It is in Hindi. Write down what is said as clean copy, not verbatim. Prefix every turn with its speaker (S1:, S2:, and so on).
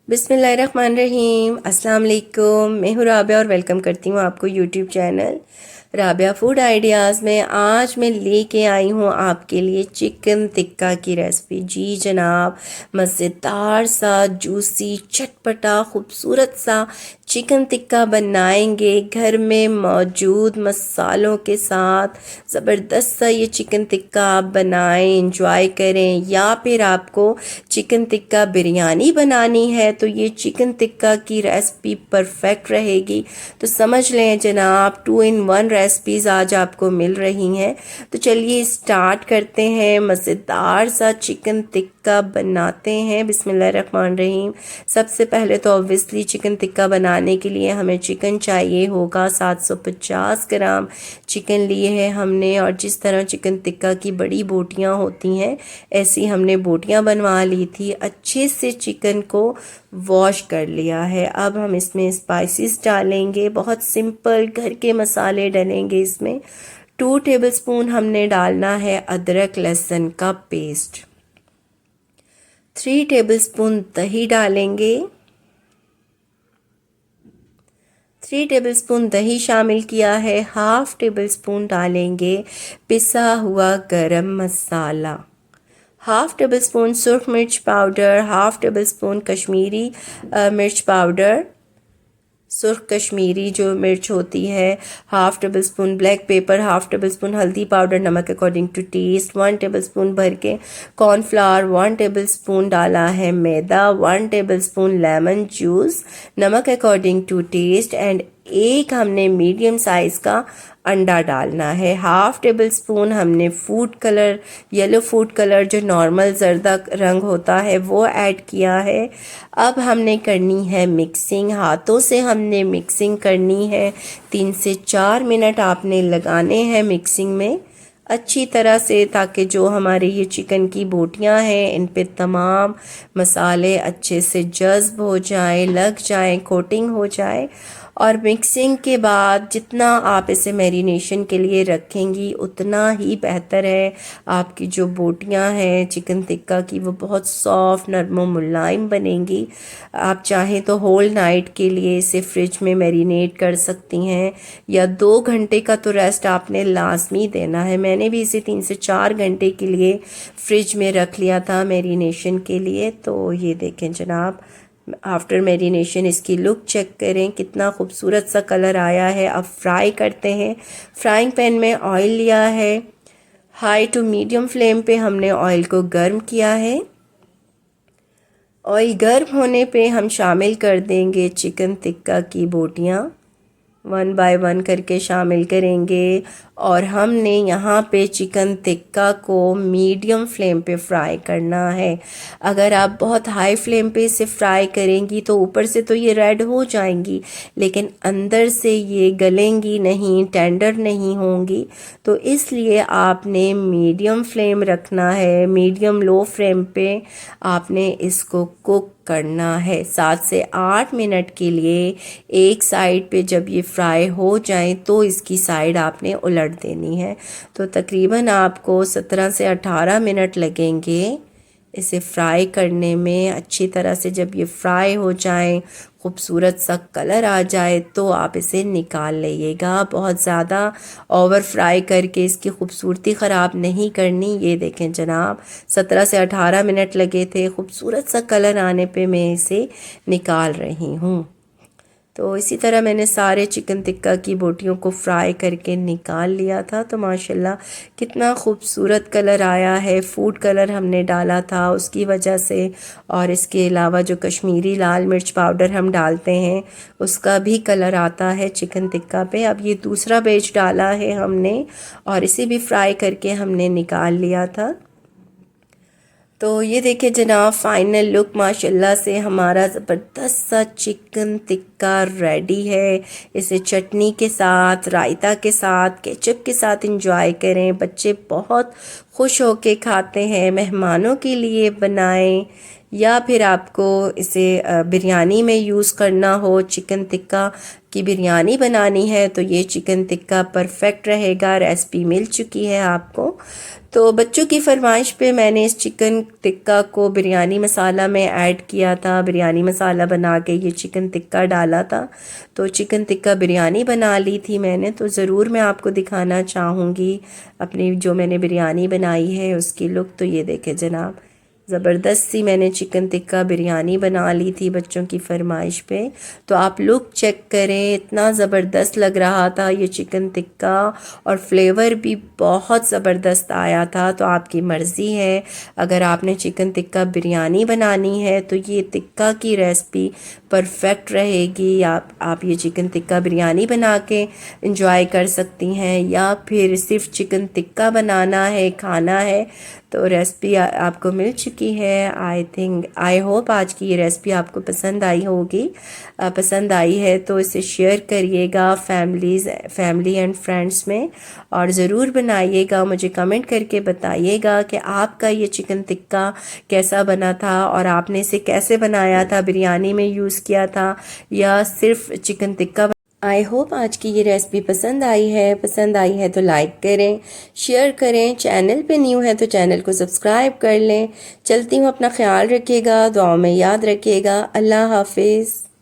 S1: बिस्मिल्लाहिर्रहमानिर्रहीम। अस्सलाम वालेकुम। मैं हूँ राबिया और वेलकम करती हूँ आपको YouTube channel Rabia food ideas में। आज मैं लेके आई हूँ आपके लिए चिकन टिक्का की रेसिपी। जी जनाब, मज़ेदार सा जूसी चटपटा खूबसूरत सा चिकन टिक्का बनाएंगे घर में मौजूद मसालों के साथ। ज़बरदस्त सा ये चिकन टिक्का आप बनाएं, इंजॉय करें। या फिर आपको चिकन टिक्का बिरयानी बनानी है तो ये चिकन टिक्का की रेसिपी परफेक्ट रहेगी। तो समझ लें जनाब, 2 in 1 रेसिपीज़ आज आपको मिल रही हैं। तो चलिए स्टार्ट करते हैं, मज़ेदार सा चिकन टिक्का बनाते हैं। बिस्मिल्लाहिर्रहमानिर्रहीम। सबसे पहले तो ऑब्वियसली चिकन टिक्का बनाने के लिए हमें चिकन चाहिए होगा। 750 ग्राम चिकन लिए हैं हमने, और जिस तरह चिकन टिक्का की बड़ी बोटियां होती हैं ऐसी हमने बोटियां बनवा ली थी। अच्छे से चिकन को वॉश कर लिया है। अब हम इसमें स्पाइसेस डालेंगे, बहुत सिंपल घर के मसाले डलेंगे इसमें। 2 टेबलस्पून हमने डालना है अदरक लहसुन का पेस्ट। 3 टेबलस्पून दही डालेंगे। 3 टेबलस्पून दही शामिल किया है। 1/2 टेबलस्पून डालेंगे पिसा हुआ गरम मसाला। 1/2 टेबलस्पून सुरख मिर्च पाउडर। 1/2 टेबलस्पून कश्मीरी मिर्च पाउडर, सुर्ख कश्मीरी जो मिर्च होती है। 1/2 टेबलस्पून ब्लैक पेपर। 1/2 टेबलस्पून हल्दी पाउडर, नमक अकॉर्डिंग टू टेस्ट। 1 टेबलस्पून भर के कॉर्नफ्लावर। 1 टेबलस्पून डाला है मैदा। 1 टेबलस्पून लेमन जूस, नमक अकॉर्डिंग टू टेस्ट। एंड एक हमने मीडियम साइज़ का अंडा डालना है। 1/2 टेबलस्पून हमने food colour, yellow food colour जो नॉर्मल जर्दा रंग होता है वो ऐड किया है। अब हमने करनी है मिक्सिंग। हाथों से हमने मिक्सिंग करनी है। 3 से 4 मिनट आपने लगाने हैं मिक्सिंग में अच्छी तरह से, ताकि जो हमारे ये चिकन की बोटियां हैं इन पे तमाम मसाले अच्छे से जज्ब हो जाएं, लग जाएं, कोटिंग हो जाए। और मिक्सिंग के बाद जितना आप इसे मैरिनेशन के लिए रखेंगी उतना ही बेहतर है। आपकी जो बोटियां हैं चिकन टिक्का की वो बहुत सॉफ्ट, नरम और मुलायम बनेंगी। आप चाहें तो होल नाइट के लिए इसे फ्रिज में मैरिनेट कर सकती हैं, या 2 घंटे का तो रेस्ट आपने लाजमी देना है। मैंने भी इसे 3 से 4 घंटे के लिए फ्रिज में रख लिया था मैरिनेशन के लिए। तो ये देखें जनाब, आफ्टर मैरिनेशन इसकी लुक चेक करें, कितना खूबसूरत सा कलर आया है। अब फ्राई करते हैं। फ्राइंग पैन में ऑयल लिया है। हाई टू मीडियम फ्लेम पे हमने ऑयल को गर्म किया है। ऑयल गर्म होने पे हम शामिल कर देंगे चिकन टिक्का की बोटियां। 1 बाय 1 करके शामिल करेंगे। और हमने यहाँ पे चिकन टिक्का को मीडियम फ्लेम पे फ्राई करना है। अगर आप बहुत हाई फ्लेम पे इसे फ्राई करेंगी तो ऊपर से तो ये रेड हो जाएंगी, लेकिन अंदर से ये गलेंगी नहीं, टेंडर नहीं होंगी। तो इसलिए आपने मीडियम फ्लेम रखना है। मीडियम लो फ्लेम पे आपने इसको कुक करना है 7 से 8 मिनट के लिए। एक साइड पे जब ये फ्राई हो जाए तो इसकी साइड आपने उलट देनी है। तो तकरीबन आपको 17 से 18 मिनट लगेंगे इसे फ्राई करने में। अच्छी तरह से जब ये फ्राई हो जाए, खूबसूरत सा कलर आ जाए तो आप इसे निकाल लीजिएगा। बहुत ज़्यादा ओवर फ्राई करके इसकी खूबसूरती ख़राब नहीं करनी। ये देखें जनाब, 17 से 18 मिनट लगे थे। खूबसूरत सा कलर आने पे मैं इसे निकाल रही हूँ। तो इसी तरह मैंने सारे चिकन टिक्का की बोटियों को फ्राई करके निकाल लिया था। तो माशाल्लाह कितना खूबसूरत कलर आया है। फूड कलर हमने डाला था उसकी वजह से, और इसके अलावा जो कश्मीरी लाल मिर्च पाउडर हम डालते हैं उसका भी कलर आता है चिकन टिक्का पे। अब ये दूसरा बैच डाला है हमने और इसे भी फ्राई करके हमने निकाल लिया था। तो ये देखिए जनाब, फाइनल लुक माशाल्लाह से हमारा ज़बरदस्त सा चिकन टिक्का रेडी है। इसे चटनी के साथ, रायता के साथ, केचप के साथ इंजॉय करें। बच्चे बहुत खुश होके खाते हैं। मेहमानों के लिए बनाएं या फिर आपको इसे बिरयानी में यूज़ करना हो, चिकन टिक्का की बिरयानी बनानी है तो ये चिकन टिक्का परफेक्ट रहेगा। रेसिपी मिल चुकी है आपको। तो बच्चों की फरमाइश पे मैंने इस चिकन टिक्का को बिरयानी मसाला में ऐड किया था, बिरयानी मसाला बना के ये चिकन टिक्का डाला था। तो चिकन टिक्का बिरयानी बना ली थी मैंने, तो ज़रूर मैं आपको दिखाना चाहूँगी अपनी जो मैंने बिरयानी बनाई है उसकी लुक। तो ये देखें जनाब, ज़बरदस्त सी मैंने चिकन टिक्का बिरयानी बना ली थी बच्चों की फरमाइश पे। तो आप लुक चेक करें, इतना ज़बरदस्त लग रहा था ये चिकन टिक्का और फ्लेवर भी बहुत ज़बरदस्त आया था। तो आपकी मर्ज़ी है, अगर आपने चिकन टिक्का बिरयानी बनानी है तो ये टिक्का की रेसिपी परफेक्ट रहेगी। आप ये चिकन टिक्का बिरयानी बना के इंजॉय कर सकती हैं, या फिर सिर्फ चिकन टिक्का बनाना है, खाना है, तो रेसिपी आपको मिल चुकी है। आई होप आज की ये रेसिपी आपको पसंद आई होगी। पसंद आई है तो इसे शेयर करिएगा फैमिली एंड फ्रेंड्स में, और ज़रूर बनाइएगा। मुझे कमेंट करके बताइएगा कि आपका ये चिकन टिक्का कैसा बना था और आपने इसे कैसे बनाया था, बिरयानी में यूज़ किया था या सिर्फ चिकन टिक्का। आई होप आज की ये रेसिपी पसंद आई है तो लाइक करें, शेयर करें। चैनल पे न्यू है तो चैनल को सब्सक्राइब कर लें। चलती हूँ, अपना ख्याल रखिएगा, दुआओं में याद रखिएगा। अल्लाह हाफिज़।